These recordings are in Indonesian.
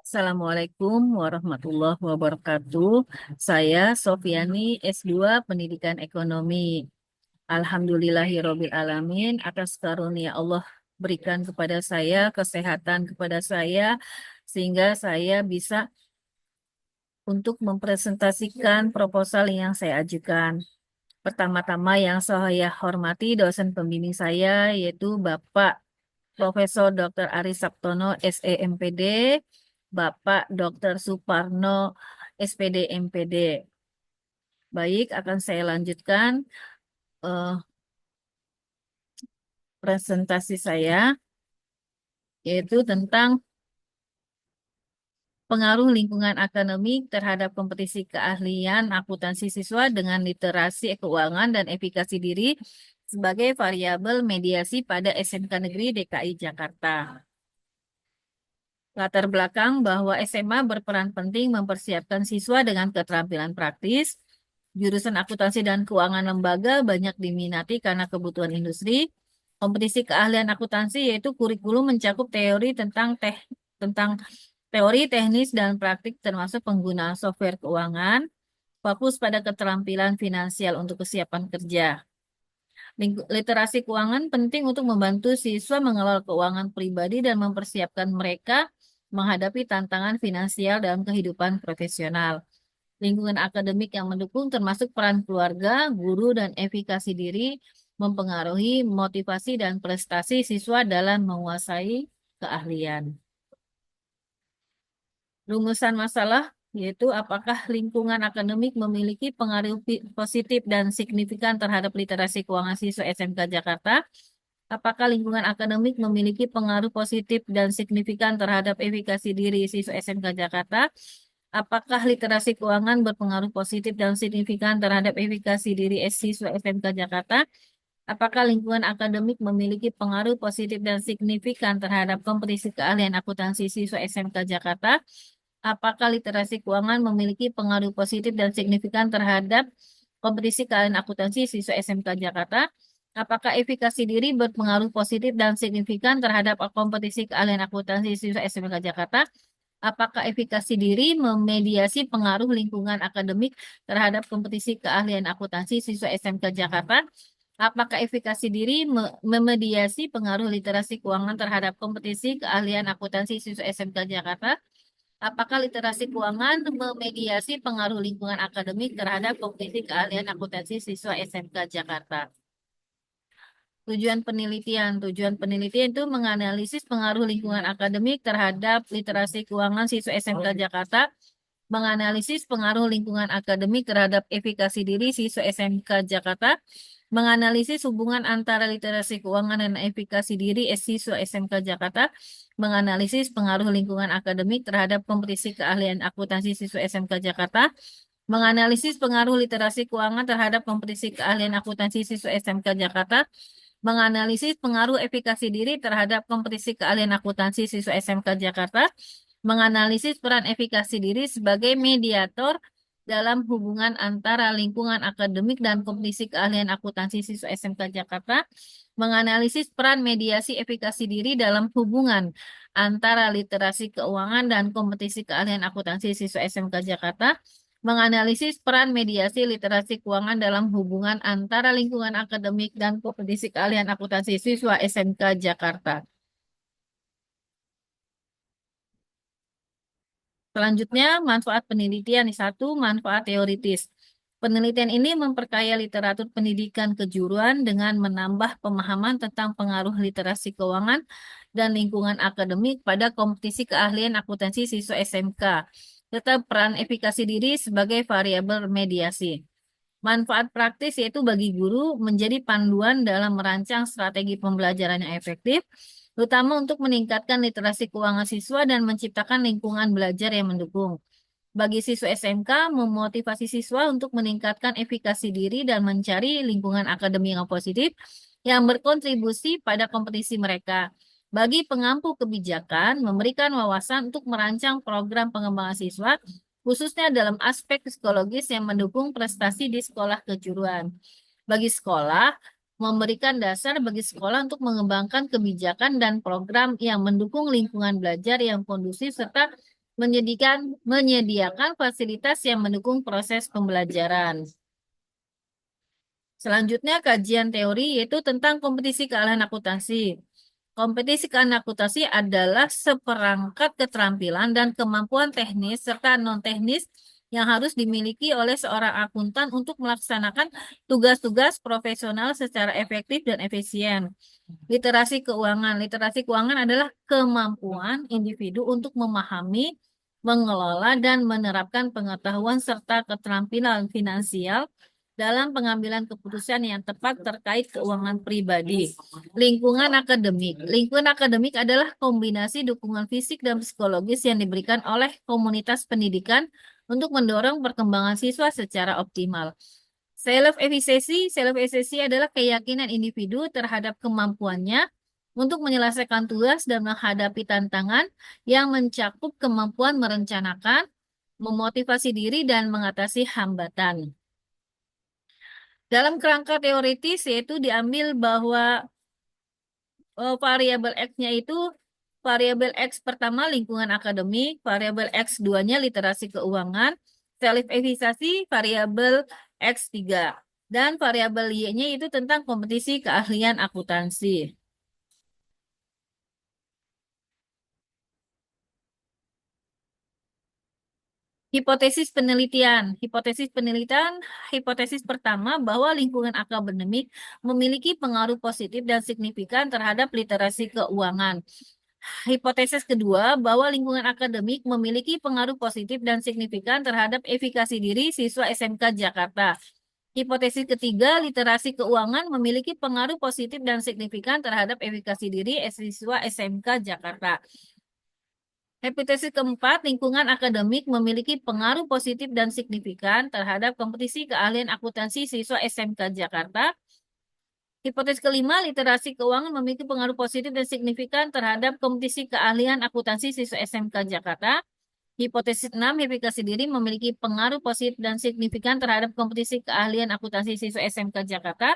Assalamualaikum warahmatullahi wabarakatuh. Saya Sofiani S2 Pendidikan Ekonomi. Alhamdulillahirabbil alamin atas karunia Allah berikan kepada saya kesehatan kepada saya sehingga saya bisa untuk mempresentasikan proposal yang saya ajukan. Pertama-tama yang saya hormati dosen pembimbing saya yaitu Bapak Profesor Dr. Ari Sabtono, SE MPD, Bapak Dr. Suparno, SPD MPD. Baik, akan saya lanjutkan eh, presentasi saya, yaitu tentang pengaruh lingkungan akademik terhadap kompetisi keahlian akuntansi siswa dengan literasi keuangan dan efikasi diri sebagai variabel mediasi pada SMK Negeri DKI Jakarta. Latar belakang bahwa SMA berperan penting mempersiapkan siswa dengan keterampilan praktis. Jurusan akuntansi dan keuangan lembaga banyak diminati karena kebutuhan industri. Kompetisi keahlian akuntansi yaitu kurikulum mencakup teori tentang teori teknis dan praktik termasuk penggunaan software keuangan, fokus pada keterampilan finansial untuk kesiapan kerja. Literasi keuangan penting untuk membantu siswa mengelola keuangan pribadi dan mempersiapkan mereka menghadapi tantangan finansial dalam kehidupan profesional. Lingkungan akademik yang mendukung termasuk peran keluarga, guru, dan efikasi diri mempengaruhi motivasi dan prestasi siswa dalam menguasai keahlian. Rumusan masalah yaitu apakah lingkungan akademik memiliki pengaruh positif dan signifikan terhadap literasi keuangan siswa SMK Jakarta? Apakah lingkungan akademik memiliki pengaruh positif dan signifikan terhadap efikasi diri siswa SMK Jakarta? Apakah literasi keuangan berpengaruh positif dan signifikan terhadap efikasi diri siswa SMK Jakarta? Apakah lingkungan akademik memiliki pengaruh positif dan signifikan terhadap kompetisi keahlian akuntansi siswa SMK Jakarta? Apakah literasi keuangan memiliki pengaruh positif dan signifikan terhadap kompetisi keahlian akuntansi siswa SMK Jakarta? Apakah efikasi diri berpengaruh positif dan signifikan terhadap kompetisi keahlian akuntansi siswa SMK Jakarta? Apakah efikasi diri memediasi pengaruh lingkungan akademik terhadap kompetisi keahlian akuntansi siswa SMK Jakarta? Apakah efikasi diri memediasi pengaruh literasi keuangan terhadap kompetisi keahlian akuntansi siswa SMK Jakarta? Apakah literasi keuangan memediasi pengaruh lingkungan akademik terhadap kompetisi keahlian akuntansi siswa SMK Jakarta? Tujuan penelitian itu menganalisis pengaruh lingkungan akademik terhadap literasi keuangan siswa SMK Jakarta, menganalisis pengaruh lingkungan akademik terhadap efikasi diri siswa SMK Jakarta, menganalisis hubungan antara literasi keuangan dan efikasi diri siswa SMK Jakarta, menganalisis pengaruh lingkungan akademik terhadap kompetisi keahlian akuntansi siswa SMK Jakarta, menganalisis pengaruh literasi keuangan terhadap kompetisi keahlian akuntansi siswa SMK Jakarta, menganalisis pengaruh efikasi diri terhadap kompetisi keahlian akuntansi siswa SMK Jakarta, menganalisis peran efikasi diri sebagai mediator dalam hubungan antara lingkungan akademik dan kompetisi keahlian akuntansi siswa SMK Jakarta, menganalisis peran mediasi efikasi diri dalam hubungan antara literasi keuangan dan kompetisi keahlian akuntansi siswa SMK Jakarta, menganalisis peran mediasi literasi keuangan dalam hubungan antara lingkungan akademik dan kompetisi keahlian akuntansi siswa SMK Jakarta. Selanjutnya, manfaat penelitian. Satu, manfaat teoritis. Penelitian ini memperkaya literatur pendidikan kejuruan dengan menambah pemahaman tentang pengaruh literasi keuangan dan lingkungan akademik pada kompetisi keahlian akuntansi siswa SMK, serta peran efikasi diri sebagai variabel mediasi. Manfaat praktis yaitu bagi guru menjadi panduan dalam merancang strategi pembelajaran yang efektif, terutama untuk meningkatkan literasi keuangan siswa dan menciptakan lingkungan belajar yang mendukung. Bagi siswa SMK, memotivasi siswa untuk meningkatkan efikasi diri dan mencari lingkungan akademik yang positif yang berkontribusi pada kompetisi mereka. Bagi pengampu kebijakan, memberikan wawasan untuk merancang program pengembangan siswa, khususnya dalam aspek psikologis yang mendukung prestasi di sekolah kejuruan. Bagi sekolah, memberikan dasar bagi sekolah untuk mengembangkan kebijakan dan program yang mendukung lingkungan belajar yang kondusif serta menyediakan fasilitas yang mendukung proses pembelajaran. Selanjutnya kajian teori yaitu tentang kompetisi keahlian akuntansi. Kompetisi keahlian akuntansi adalah seperangkat keterampilan dan kemampuan teknis serta non-teknis yang harus dimiliki oleh seorang akuntan untuk melaksanakan tugas-tugas profesional secara efektif dan efisien. Literasi keuangan. Literasi keuangan adalah kemampuan individu untuk memahami, mengelola, dan menerapkan pengetahuan serta keterampilan finansial dalam pengambilan keputusan yang tepat terkait keuangan pribadi. Lingkungan akademik. Lingkungan akademik adalah kombinasi dukungan fisik dan psikologis yang diberikan oleh komunitas pendidikan untuk mendorong perkembangan siswa secara optimal. Self-efficacy adalah keyakinan individu terhadap kemampuannya untuk menyelesaikan tugas dan menghadapi tantangan yang mencakup kemampuan merencanakan, memotivasi diri, dan mengatasi hambatan. Dalam kerangka teoritis yaitu diambil bahwa variabel X-nya itu variabel X pertama lingkungan akademik, variabel X2-nya literasi keuangan, self-efficacy variabel X3, dan variabel Y-nya itu tentang kompetisi keahlian akuntansi. Hipotesis penelitian. Hipotesis pertama bahwa lingkungan akademik memiliki pengaruh positif dan signifikan terhadap literasi keuangan. Hipotesis kedua bahwa lingkungan akademik memiliki pengaruh positif dan signifikan terhadap efikasi diri siswa SMK Jakarta. Hipotesis ketiga, literasi keuangan memiliki pengaruh positif dan signifikan terhadap efikasi diri siswa SMK Jakarta. Hipotesis keempat, lingkungan akademik memiliki pengaruh positif dan signifikan terhadap kompetisi keahlian akuntansi siswa SMK Jakarta. Hipotesis kelima, literasi keuangan memiliki pengaruh positif dan signifikan terhadap kompetisi keahlian akuntansi siswa SMK Jakarta. Hipotesis 6, efikasi diri memiliki pengaruh positif dan signifikan terhadap kompetisi keahlian akuntansi siswa SMK Jakarta.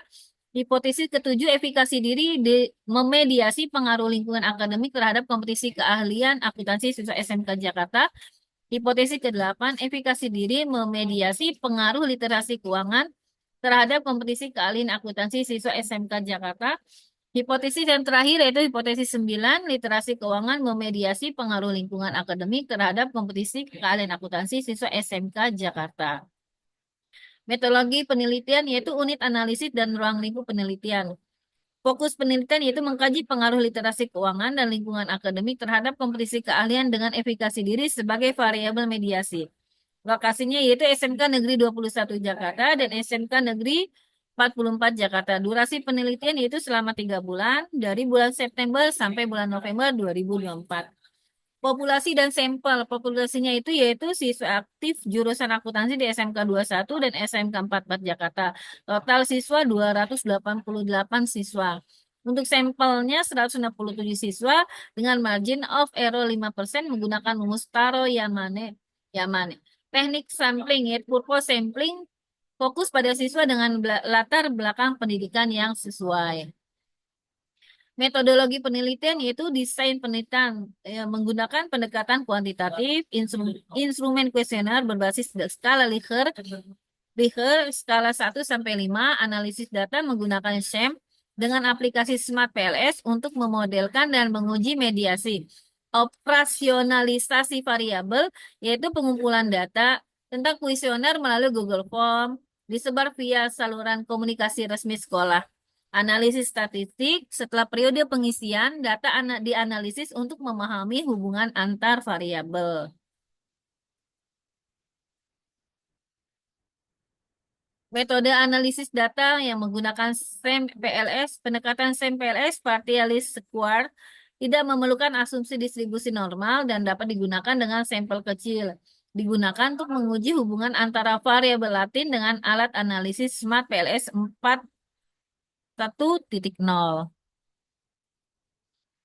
Hipotesis ketujuh, efikasi diri memediasi pengaruh lingkungan akademik terhadap kompetisi keahlian akuntansi siswa SMK Jakarta. Hipotesis ke-8, efikasi diri memediasi pengaruh literasi keuangan terhadap kompetisi keahlian akuntansi siswa SMK Jakarta. Hipotesis yang terakhir yaitu hipotesis 9, literasi keuangan memediasi pengaruh lingkungan akademik terhadap kompetisi keahlian akuntansi siswa SMK Jakarta. Metodologi penelitian yaitu unit analisis dan ruang lingkup penelitian. Fokus penelitian yaitu mengkaji pengaruh literasi keuangan dan lingkungan akademik terhadap kompetisi keahlian dengan efikasi diri sebagai variabel mediasi. Lokasinya yaitu SMK Negeri 21 Jakarta dan SMK Negeri 44 Jakarta. Durasi penelitian yaitu selama 3 bulan, dari bulan September sampai bulan November 2024. Populasi dan sampel. Populasinya itu yaitu siswa aktif jurusan akuntansi di SMK 21 dan SMK 44 Jakarta. Total siswa 288 siswa. Untuk sampelnya 167 siswa dengan margin of error 5% menggunakan rumus Taro Yamane. Teknik sampling yaitu purpose sampling fokus pada siswa dengan latar belakang pendidikan yang sesuai. Metodologi penelitian yaitu desain penelitian menggunakan pendekatan kuantitatif, instrumen kuesioner berbasis skala Likert, skala 1 sampai 5, analisis data menggunakan SHAM dengan aplikasi Smart PLS untuk memodelkan dan menguji mediasi. Operasionalisasi variabel yaitu pengumpulan data tentang kuesioner melalui Google Form, disebar via saluran komunikasi resmi sekolah. Analisis statistik, setelah periode pengisian, data dianalisis untuk memahami hubungan antar variabel. Metode analisis data yang menggunakan SAM PLS, pendekatan SAM PLS partialis square, tidak memerlukan asumsi distribusi normal dan dapat digunakan dengan sampel kecil. Digunakan untuk menguji hubungan antara variabel latin dengan alat analisis Smart PLS 4.1.0.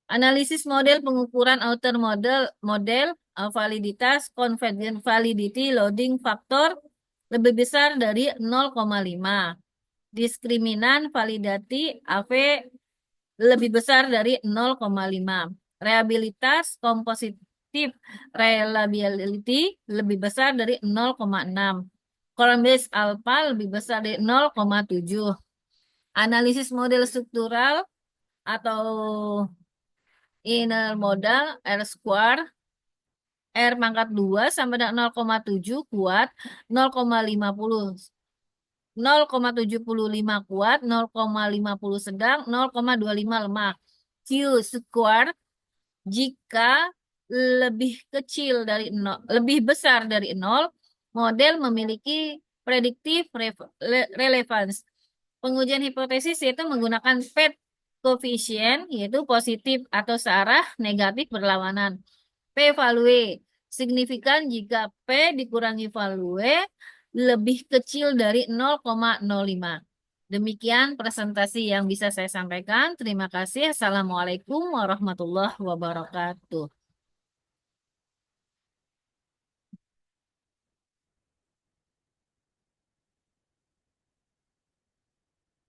Analisis model pengukuran outer model validitas convergent validity loading factor lebih besar dari 0,5. Diskriminan validati AV lebih besar dari 0,5. Reliabilitas kompositif predictive reliability lebih besar dari 0,6. Column base alpha lebih besar dari 0,7. Analisis model struktural atau inner modal R square R pangkat 2 sama dengan 0,7 kuat, 0,50 0,75 kuat, 0,50 sedang, 0,25 lemah. Q square jika lebih kecil dari 0, lebih besar dari 0, model memiliki predictive relevance. Pengujian hipotesis yaitu menggunakan PET koefisien, yaitu positif atau searah, negatif berlawanan. P value signifikan jika P dikurangi value lebih kecil dari 0,05. Demikian presentasi yang bisa saya sampaikan. Terima kasih. Assalamualaikum warahmatullahi wabarakatuh.